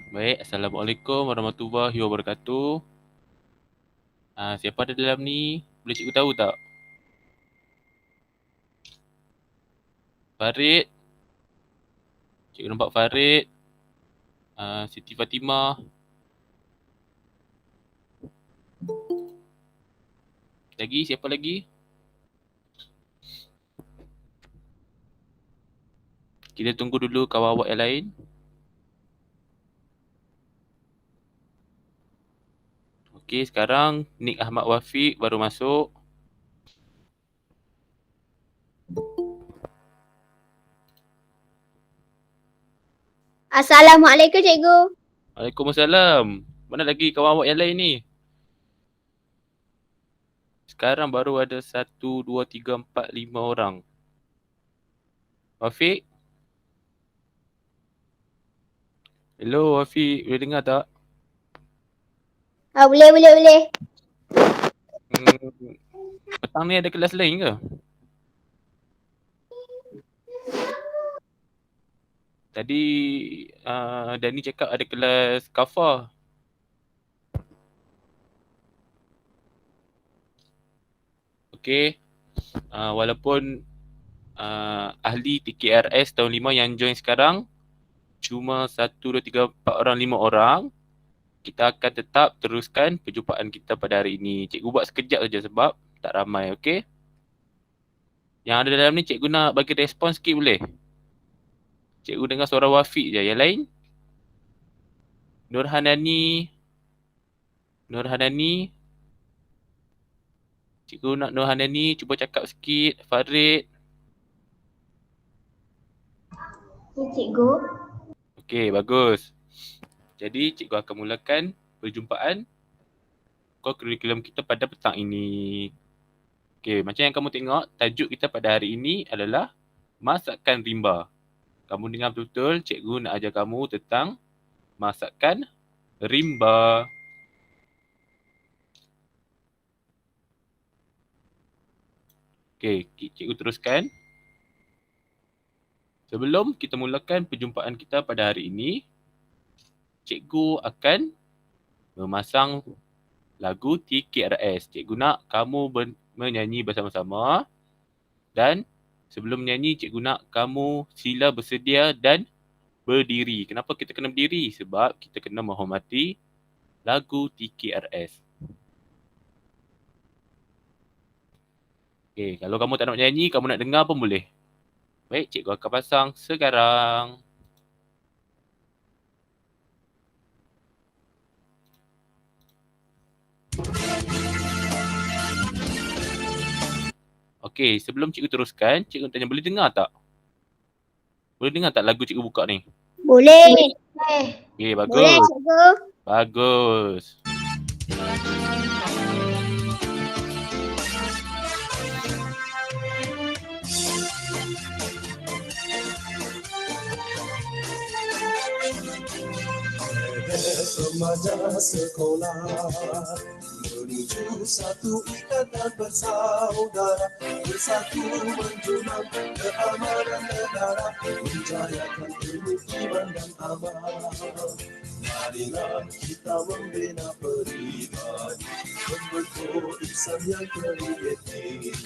Baik, Assalamualaikum warahmatullahi wabarakatuh. Siapa ada dalam ni? Boleh cikgu tahu tak? Farid? Cikgu nampak Farid. Siti Fatimah. Lagi, siapa lagi? Kita tunggu dulu kawan awak yang lain. Okey, sekarang Nik Ahmad Wafiq baru masuk. Assalamualaikum cikgu. Waalaikumsalam. Mana lagi kawan awak yang lain ni? Sekarang baru ada 1, 2, 3, 4, 5 orang. Wafiq? Hello Wafiq, boleh dengar tak? Boleh. Petang ni ada kelas lain ke? Tadi Dani cakap ada kelas kafah. Okey. Walaupun ahli TKRS tahun 5 yang join sekarang cuma 1, 2, 3, 4 orang, 5 orang, kita akan tetap teruskan perjumpaan kita pada hari ini. Cikgu buat sekejap saja sebab tak ramai, okey? Yang ada dalam ni cikgu nak bagi respon sikit boleh? Cikgu dengar suara Wafiq je. Yang lain? Nurhanani. Cikgu nak Nurhanani cuba cakap sikit. Farid. Cikgu. Okey, bagus. Jadi cikgu akan mulakan perjumpaan kurikulum kita pada petang ini. Okey, macam yang kamu tengok, tajuk kita pada hari ini adalah masakan rimba. Kamu dengar betul-betul, cikgu nak ajar kamu tentang masakan rimba. Okey, cikgu teruskan. Sebelum kita mulakan perjumpaan kita pada hari ini, cikgu akan memasang lagu TKRS. Cikgu nak kamu menyanyi bersama-sama dan sebelum menyanyi cikgu nak kamu sila bersedia dan berdiri. Kenapa kita kena berdiri? Sebab kita kena menghormati lagu TKRS. Okey, kalau kamu tak nak menyanyi, kamu nak dengar pun boleh. Baik, cikgu akan pasang sekarang. Okey, sebelum cikgu teruskan, cikgu tanya boleh dengar tak? Boleh dengar tak lagu cikgu buka ni? Boleh. Okey, bagus. Boleh cikgu. Bagus. Remaja sekolah menuju satu ikatan bersaudara, bersatu menjulang keamanan negara, menjayakan ilmu iman dan amal. Marilah kita membina peribadi, membentuk insan yang kreatif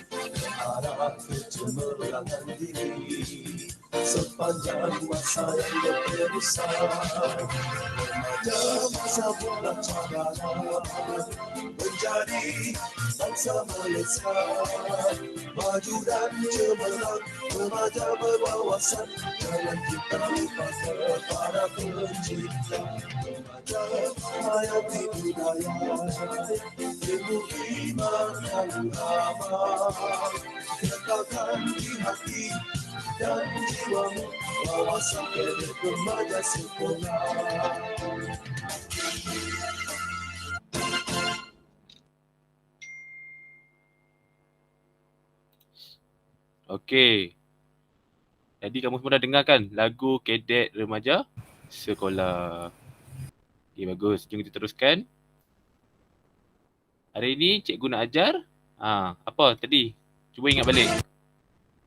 ke arah kecemerlangan diri sepanjang masa yang berterusan. Remaja masa bola cabaran menjadi bangsa Malaysia, maju dan cemerlang, remaja berwawasan, jangan kita lupa kepada pencipta. Remaja hayati budaya, ilmu iman yang ramah, letakkan di hati dan jiwamu, wawasan kedek remaja sekolah. Okey. Jadi kamu semua dah dengar kan lagu Kedet Remaja Sekolah. Okey, bagus. Jom kita teruskan. Hari ini cikgu nak ajar apa tadi? Cuba ingat balik.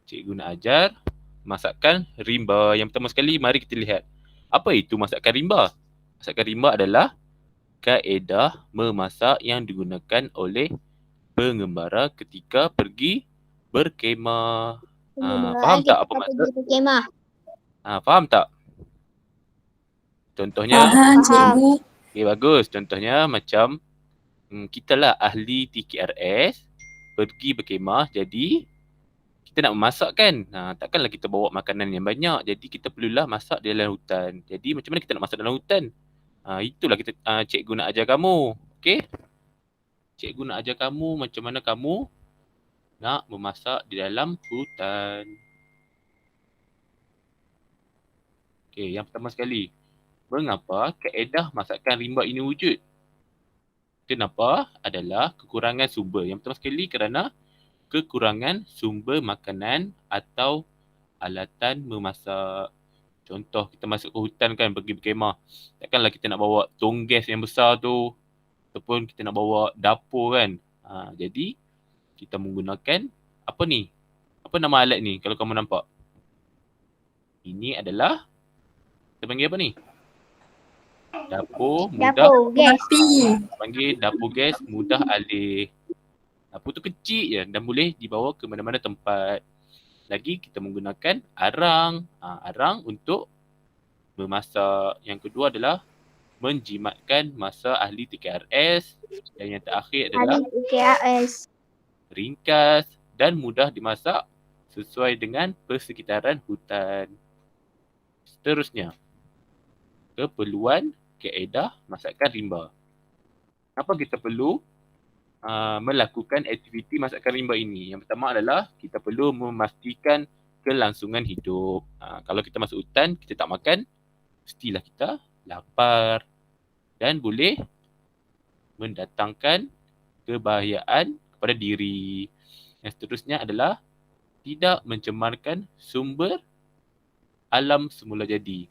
Cikgu nak ajar masakan rimba. Yang pertama sekali, mari kita lihat. Apa itu masakan rimba? Masakan rimba adalah kaedah memasak yang digunakan oleh pengembara ketika pergi berkemah. Faham tak apa Kita maksud? pergi berkemah. Faham tak? Contohnya, Faham, Faham. cikgu. okay, bagus. Contohnya macam kita lah ahli TKRS pergi berkemah, jadi kita nak memasak kan. Takkanlah kita bawa makanan yang banyak. Jadi kita perlulah masak di dalam hutan. Jadi macam mana kita nak masak dalam hutan? Itulah kita cikgu nak ajar kamu. Okey? Cikgu nak ajar kamu macam mana kamu nak memasak di dalam hutan. Okey, yang pertama sekali. Mengapa kaedah masakan rimba ini wujud? Kenapa? Adalah kekurangan sumber. Yang pertama sekali kerana kekurangan sumber makanan atau alatan memasak. Contoh kita masuk ke hutan kan, pergi berkemah. Takkanlah kita nak bawa tong gas yang besar tu ataupun kita nak bawa dapur kan. Jadi kita menggunakan apa ni? Apa nama alat ni kalau kamu nampak? Ini adalah kita panggil apa ni? Dapur mudah. Dapur, gas. Api. Panggil dapur gas mudah alih. Dapur tu kecil je dan boleh dibawa ke mana-mana tempat. Lagi kita menggunakan arang. Arang untuk memasak. Yang kedua adalah menjimatkan masa ahli TKRS. Dan yang terakhir adalah Ahli UKRS. ringkas dan mudah dimasak sesuai dengan persekitaran hutan. Seterusnya, keperluan kaedah masakan rimba. Apa kita perlu melakukan aktiviti masakan rimba ini? Yang pertama adalah kita perlu memastikan kelangsungan hidup. Kalau kita masuk hutan, kita tak makan, mestilah kita lapar dan boleh mendatangkan kebahayaan kepada diri. Yang seterusnya adalah tidak mencemarkan sumber alam semula jadi.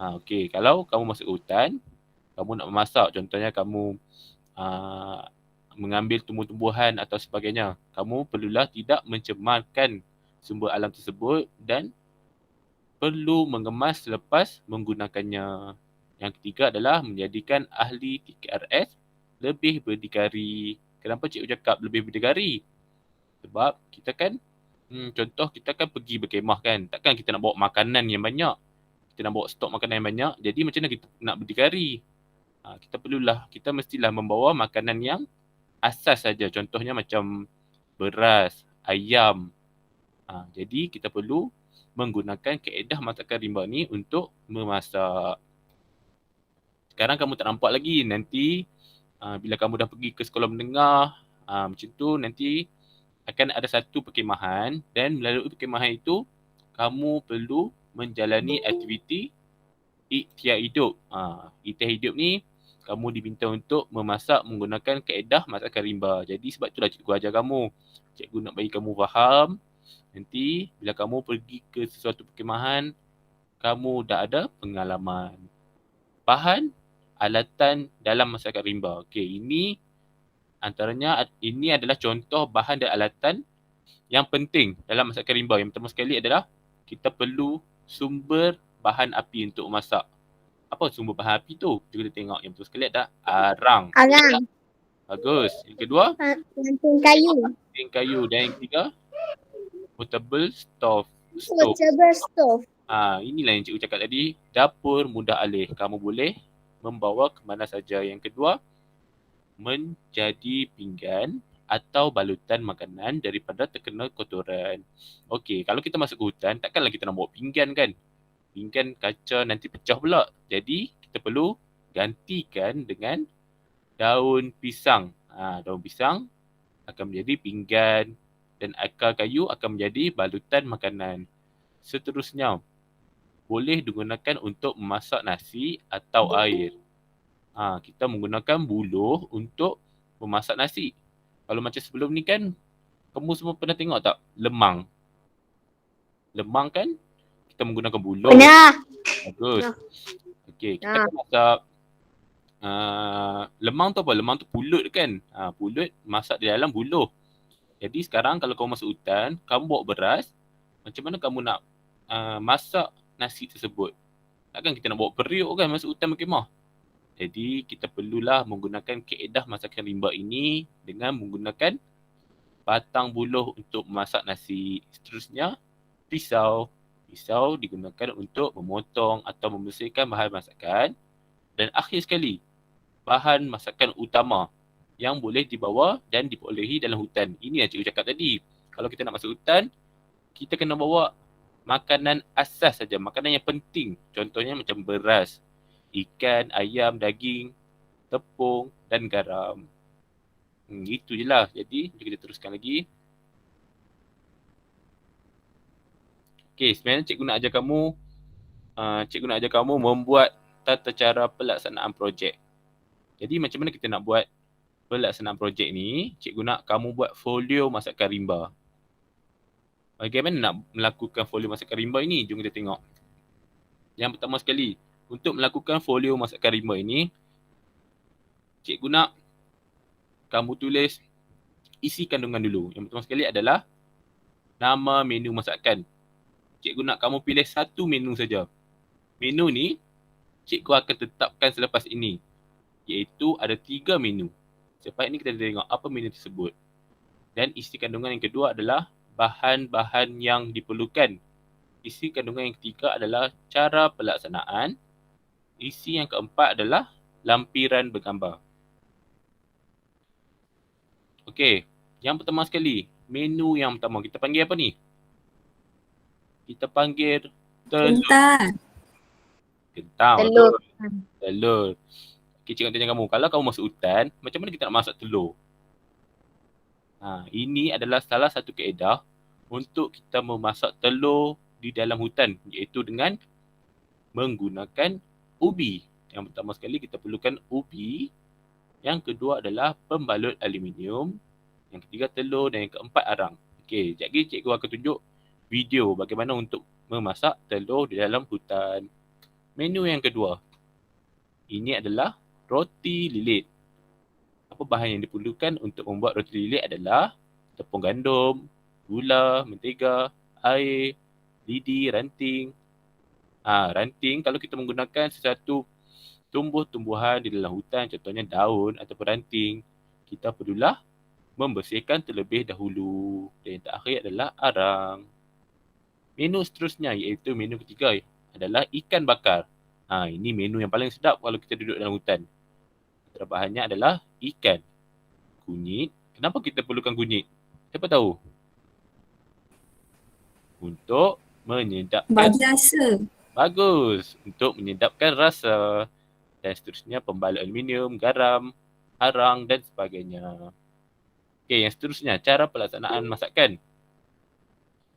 Okey, kalau kamu masuk hutan, kamu nak memasak, contohnya kamu mengambil tumbuh-tumbuhan atau sebagainya, kamu perlulah tidak mencemarkan sumber alam tersebut dan perlu mengemas selepas menggunakannya. Yang ketiga adalah menjadikan ahli TKRS lebih berdikari. Kenapa cikgu cakap lebih berdikari? Sebab kita kan, contoh kita kan pergi berkemah kan, takkan kita nak bawa makanan yang banyak. Kita nak bawa stok makanan yang banyak, jadi macam mana kita nak berdikari? Kita mestilah membawa makanan yang asas saja. Contohnya macam beras, ayam. Jadi kita perlu menggunakan kaedah masakan rimba ni untuk memasak. Sekarang kamu tak nampak lagi, nanti bila kamu dah pergi ke sekolah menengah, macam tu nanti akan ada satu perkemahan dan melalui perkemahan itu kamu perlu menjalani aktiviti ikhtiar hidup. Ikhtiar hidup ni kamu diminta untuk memasak menggunakan kaedah masakan rimba. Jadi sebab itulah cikgu ajar kamu. Cikgu nak bagi kamu faham. Nanti bila kamu pergi ke sesuatu perkemahan, kamu dah ada pengalaman. Bahan alatan dalam masakan rimba. Okey, ini adalah contoh bahan dan alatan yang penting dalam masakan rimba. Yang pertama sekali adalah kita perlu sumber bahan api untuk memasak. Apa sumber bahan api tu? Kita tengok. Yang pertama sekali adalah arang. Arang. Bagus. Yang kedua, Gantung kayu. ting kayu. Dan yang ketiga, portable stove. Portable stove. Inilah yang cikgu cakap tadi. Dapur mudah alih. Kamu boleh membawa ke mana saja. Yang kedua, menjadi pinggan atau balutan makanan daripada terkena kotoran. Okey, kalau kita masuk ke hutan, takkanlah kita nak bawa pinggan kan? Pinggan kaca nanti pecah pula. Jadi, kita perlu gantikan dengan daun pisang. Daun pisang akan menjadi pinggan dan akar kayu akan menjadi balutan makanan. Seterusnya, boleh digunakan untuk memasak nasi atau air. Kita menggunakan buluh untuk memasak nasi. Kalau macam sebelum ni kan, kamu semua pernah tengok tak lemang? Lemang kan, kita menggunakan buluh. Pernah. Bagus. Okey, kita akan masak lemang tu apa? Lemang tu pulut kan? Pulut masak di dalam buluh. Jadi sekarang kalau kamu masuk hutan, kamu bawa beras, macam mana kamu nak masak nasi tersebut? Takkan kita nak bawa periuk kan masuk hutan berkemah. Jadi kita perlulah menggunakan kaedah masakan rimba ini dengan menggunakan batang buluh untuk memasak nasi. Seterusnya, pisau. Pisau digunakan untuk memotong atau membersihkan bahan masakan. Dan akhir sekali, bahan masakan utama yang boleh dibawa dan diperolehi dalam hutan. Ini yang cikgu cakap tadi. Kalau kita nak masuk hutan, kita kena bawa makanan asas saja, makanan yang penting. Contohnya macam beras, ikan, ayam, daging, tepung dan garam. Itu je lah. Jadi, jom kita teruskan lagi. Okey, sebenarnya cikgu nak ajar kamu membuat tata cara pelaksanaan projek. Jadi, macam mana kita nak buat pelaksanaan projek ni? Cikgu nak kamu buat folio masakan rimba. Bagaimana nak melakukan folio masakan rimba ini? Jom kita tengok. Yang pertama sekali, untuk melakukan folio masakan rimba ini, cikgu nak kamu tulis isi kandungan dulu. Yang pertama sekali adalah nama menu masakan. Cikgu nak kamu pilih satu menu saja. Menu ni, cikgu akan tetapkan selepas ini. Iaitu ada 3 menu. Selepas ini kita tengok apa menu tersebut. Dan isi kandungan yang kedua adalah bahan-bahan yang diperlukan. Isi kandungan yang ketiga adalah cara pelaksanaan. Isi yang keempat adalah lampiran bergambar. Okey, yang pertama sekali, menu yang pertama kita panggil apa ni? Kita panggil telur. Kentang. Telur. Telur. Okay, cikgu nak tanya kamu, kalau kamu masuk hutan, macam mana kita nak masak telur? Ini adalah salah satu kaedah untuk kita memasak telur di dalam hutan, iaitu dengan menggunakan ubi. Yang pertama sekali kita perlukan ubi. Yang kedua adalah pembalut aluminium. Yang ketiga telur dan yang keempat arang. Okey, sekejap lagi cikgu akan tunjuk video bagaimana untuk memasak telur di dalam hutan. Menu yang kedua. Ini adalah roti lilit. Apa bahan yang diperlukan untuk membuat roti lilit adalah tepung gandum, gula, mentega, air, lidi, ranting. Ranting kalau kita menggunakan sesuatu tumbuh-tumbuhan di dalam hutan, contohnya daun ataupun ranting, kita perlulah membersihkan terlebih dahulu. Dan yang terakhir adalah arang. Menu seterusnya iaitu menu ketiga adalah ikan bakar. Ini menu yang paling sedap kalau kita duduk dalam hutan. Antara bahannya adalah ikan, kunyit. Kenapa kita perlukan kunyit? Siapa tahu? Untuk menyedapkan. Bagi rasa. Bagus. Untuk menyedapkan rasa. Dan seterusnya pembalut aluminium, garam, arang dan sebagainya. Okey, yang seterusnya cara pelaksanaan masakan.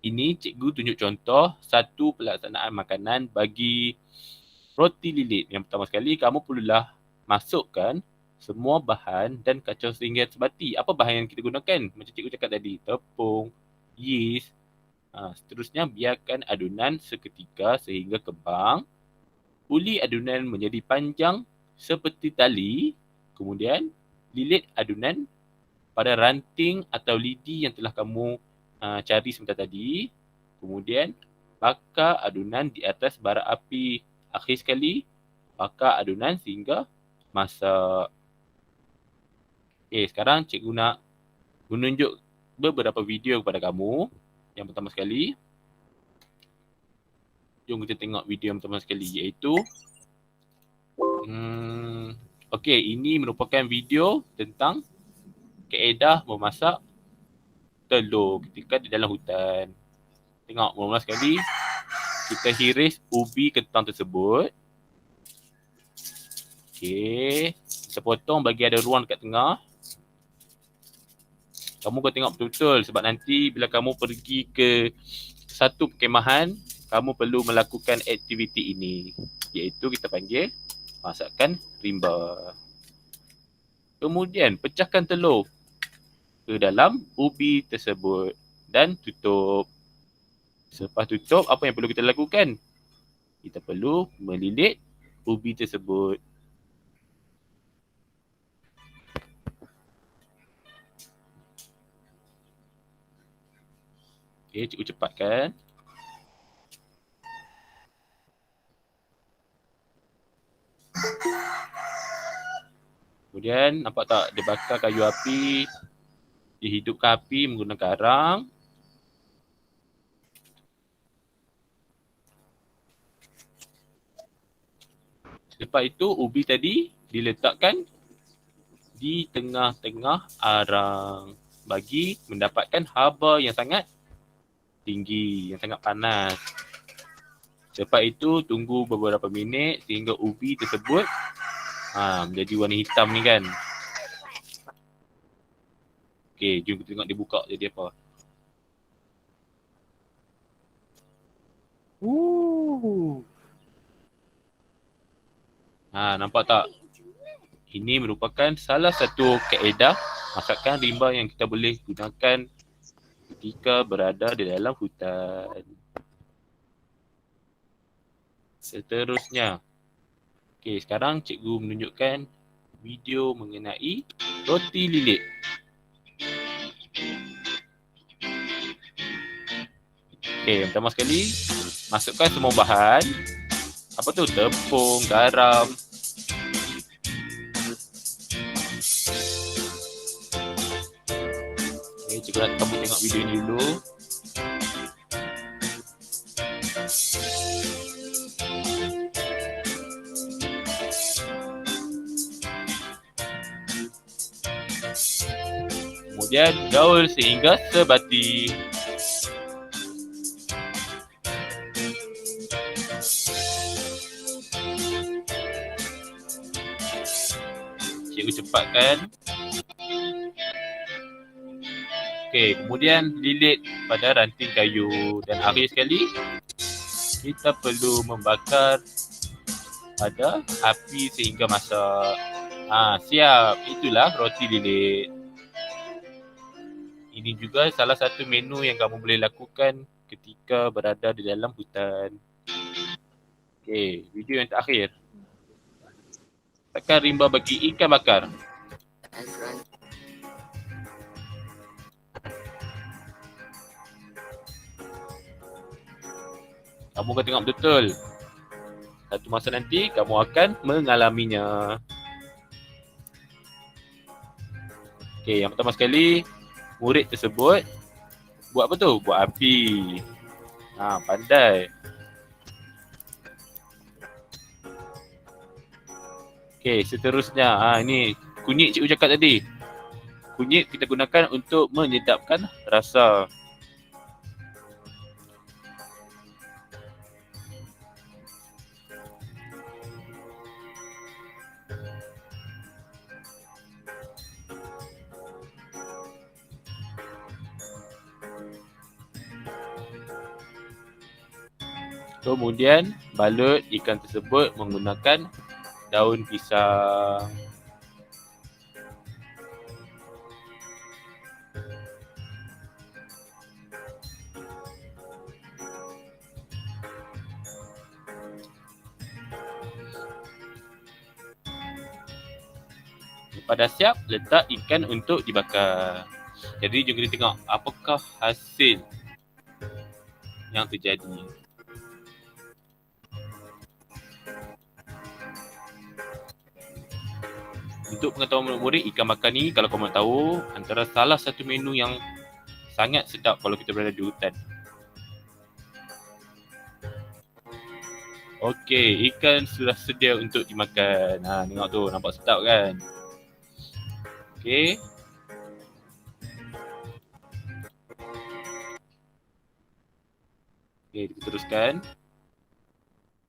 Ini cikgu tunjuk contoh satu pelaksanaan makanan bagi roti lilit. Yang pertama sekali kamu perlulah masukkan semua bahan dan kacau sehingga sebati. Apa bahan yang kita gunakan? Macam cikgu cakap tadi, tepung, yeast. Seterusnya biarkan adunan seketika sehingga kembang. Uli adunan menjadi panjang seperti tali. Kemudian lilit adunan pada ranting atau lidi yang telah kamu cari sebentar tadi. Kemudian bakar adunan di atas bara api. Akhir sekali, bakar adunan sehingga masak. Sekarang cikgu nak menunjuk beberapa video kepada kamu. Yang pertama sekali, jom kita tengok video yang pertama sekali iaitu ini merupakan video tentang kaedah memasak telur ketika di dalam hutan. Tengok, mula sekali kita hiris ubi kentang tersebut. Okey, kita potong bagi ada ruang dekat tengah. Kamu kena tengok betul-betul sebab nanti bila kamu pergi ke satu perkemahan, kamu perlu melakukan aktiviti ini. Iaitu kita panggil masakan rimba. Kemudian pecahkan telur ke dalam ubi tersebut dan tutup. Selepas tutup, apa yang perlu kita lakukan? Kita perlu melilit ubi tersebut. Okey, cikgu cepatkan. Kemudian nampak tak dia bakar kayu api, dia hidupkan api menggunakan arang. Selepas itu ubi tadi diletakkan di tengah-tengah arang bagi mendapatkan haba yang sangat tinggi, yang sangat panas. Selepas itu tunggu beberapa minit sehingga ubi tersebut menjadi warna hitam ni kan. Okey, jom kita tengok dia buka jadi apa. Nampak tak? Ini merupakan salah satu kaedah masakan rimba yang kita boleh gunakan ketika berada di dalam hutan. Seterusnya. Okey, sekarang cikgu menunjukkan video mengenai roti lilit. Okey, yang pertama sekali masukkan semua bahan. Apa tu? Tepung, garam. Okey, cikgu nak kamu tengok video ni dulu. Kemudian gaul sehingga sebati. Cikgu cepatkan. Okey, kemudian lilit pada ranting kayu dan akhir sekali kita perlu membakar pada api sehingga masak. Siap. Itulah roti lilit. Ini juga salah satu menu yang kamu boleh lakukan ketika berada di dalam hutan. Okey, video yang terakhir. Takkan rimba bagi ikan bakar. Kamu akan tengok betul. Satu masa nanti kamu akan mengalaminya. Okey, yang pertama sekali murid tersebut buat apa tu? Buat api. Pandai. Okey, seterusnya. Ini kunyit cikgu cakap tadi. Kunyit kita gunakan untuk menyedapkan rasa. Kemudian balut ikan tersebut menggunakan daun pisang. Lepas dah siap, letak ikan untuk dibakar. Jadi jom kita tengok apakah hasil yang terjadi. Untuk pengetahuan murid, ikan bakar ni kalau kamu tahu antara salah satu menu yang sangat sedap kalau kita berada di hutan. Okey, ikan sudah sedia untuk dimakan. Tengok tu, nampak sedap kan? Okey. Okey, kita teruskan.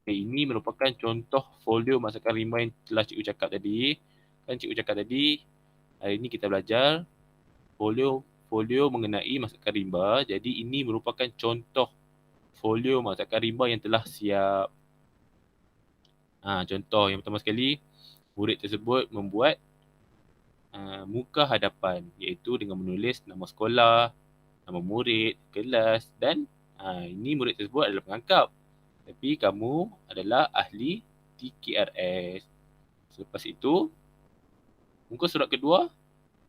Ini merupakan contoh folio masakan rimba yang telah cikgu cakap tadi. Kan cikgu cakap tadi, hari ini kita belajar folio mengenai masakan rimba. Jadi ini merupakan contoh folio masakan rimba yang telah siap. Contoh yang pertama sekali, murid tersebut membuat muka hadapan, iaitu dengan menulis nama sekolah, nama murid, kelas dan ini murid tersebut adalah pengangkap. Tapi kamu adalah ahli TKRS. Selepas itu, muka surat kedua,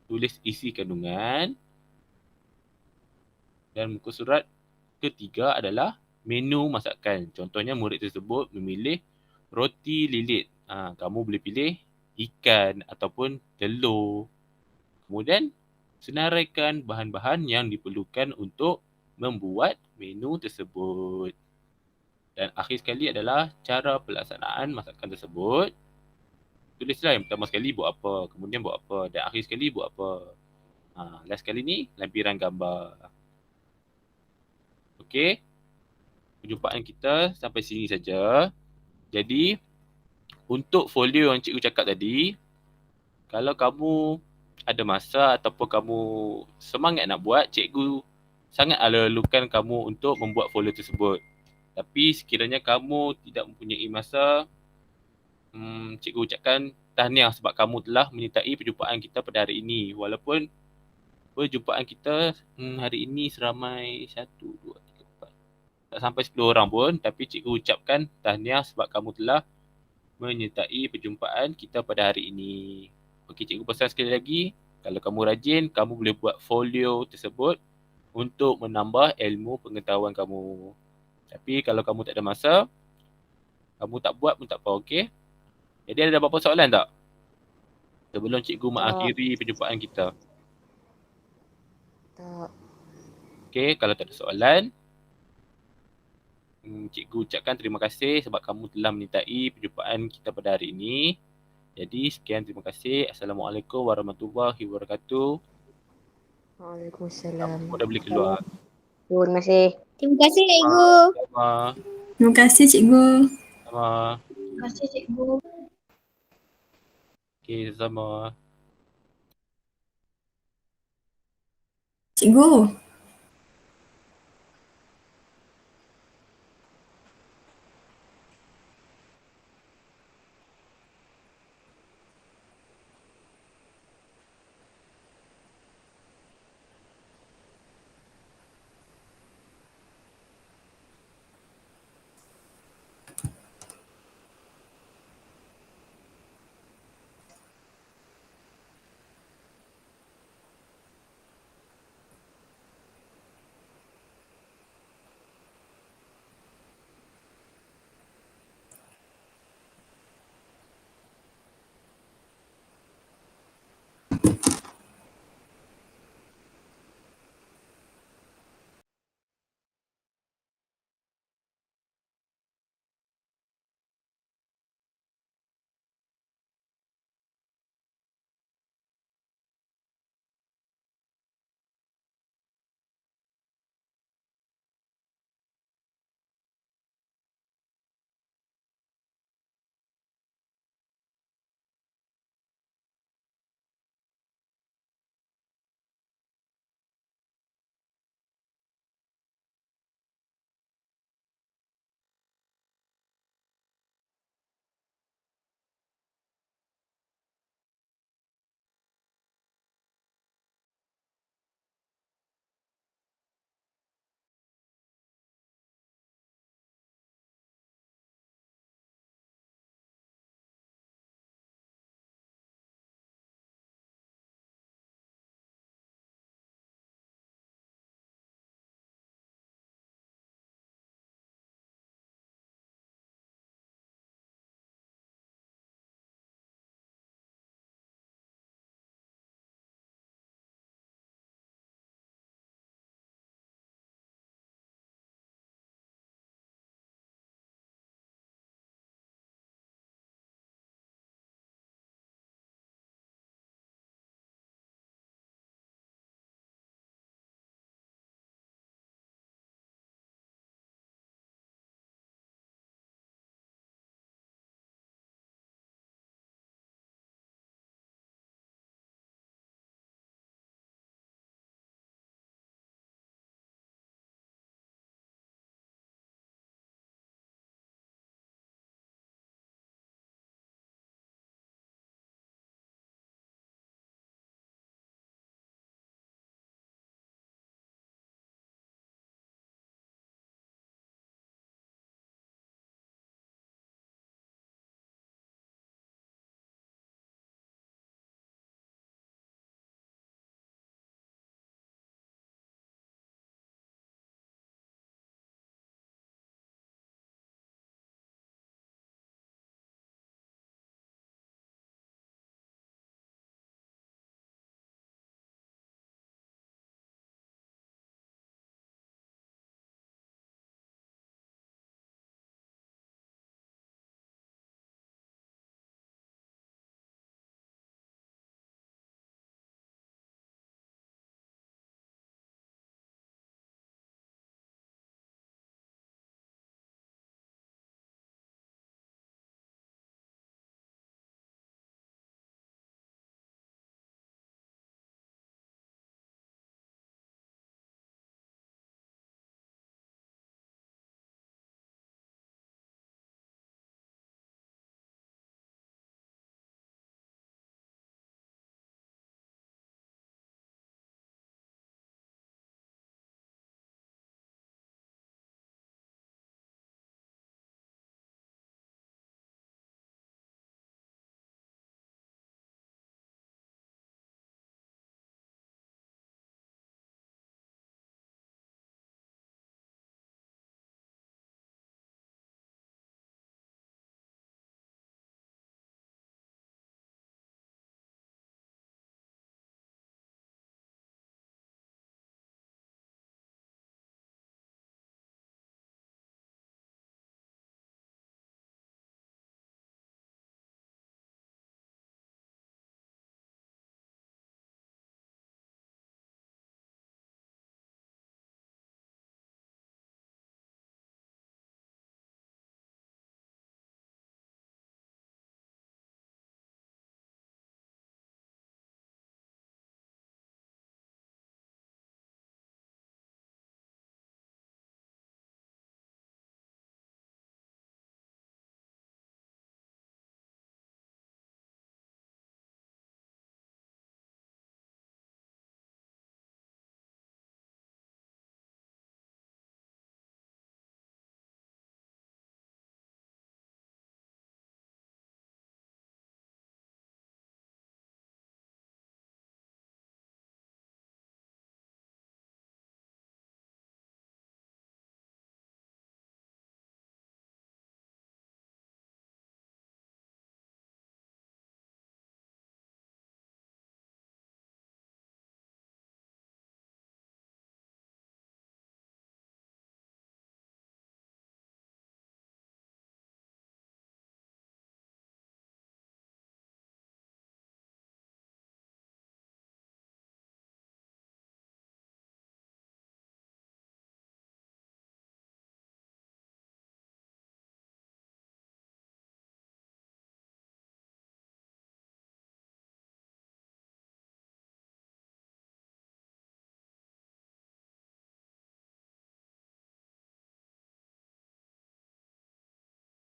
tulis isi kandungan. Dan muka surat ketiga adalah menu masakan. Contohnya murid tersebut memilih roti lilit. Kamu boleh pilih ikan ataupun telur. Kemudian senaraikan bahan-bahan yang diperlukan untuk membuat menu tersebut. Dan akhir sekali adalah cara pelaksanaan masakan tersebut. Tulislah yang pertama sekali buat apa, kemudian buat apa, dan akhir sekali buat apa. Last sekali ni lampiran gambar. Okey. Perjumpaan kita sampai sini saja. Jadi untuk folio yang cikgu cakap tadi, kalau kamu ada masa ataupun kamu semangat nak buat, cikgu sangat lalukan kamu untuk membuat folio tersebut. Tapi sekiranya kamu tidak mempunyai masa, cikgu ucapkan tahniah sebab kamu telah menyertai perjumpaan kita pada hari ini. Walaupun perjumpaan kita hari ini seramai 1, 2, 3, 4. Tak sampai 10 orang pun, tapi cikgu ucapkan tahniah sebab kamu telah menyertai perjumpaan kita pada hari ini. Okey, cikgu pesan sekali lagi, kalau kamu rajin, kamu boleh buat folio tersebut untuk menambah ilmu pengetahuan kamu. Tapi kalau kamu tak ada masa, kamu tak buat pun tak apa, okey? Jadi ada apa-apa soalan tak? Sebelum cikgu mengakhiri perjumpaan kita. Tak. Okey, kalau tak ada soalan, cikgu ucapkan terima kasih sebab kamu telah menyertai perjumpaan kita pada hari ini. Jadi sekian, terima kasih. Assalamualaikum warahmatullahi wabarakatuh. Waalaikumsalam. Kamu dah boleh keluar. Terima kasih. Terima kasih cikgu. Sama. Terima kasih cikgu. Sama. Terima kasih cikgu. Okey, sama. Cikgu.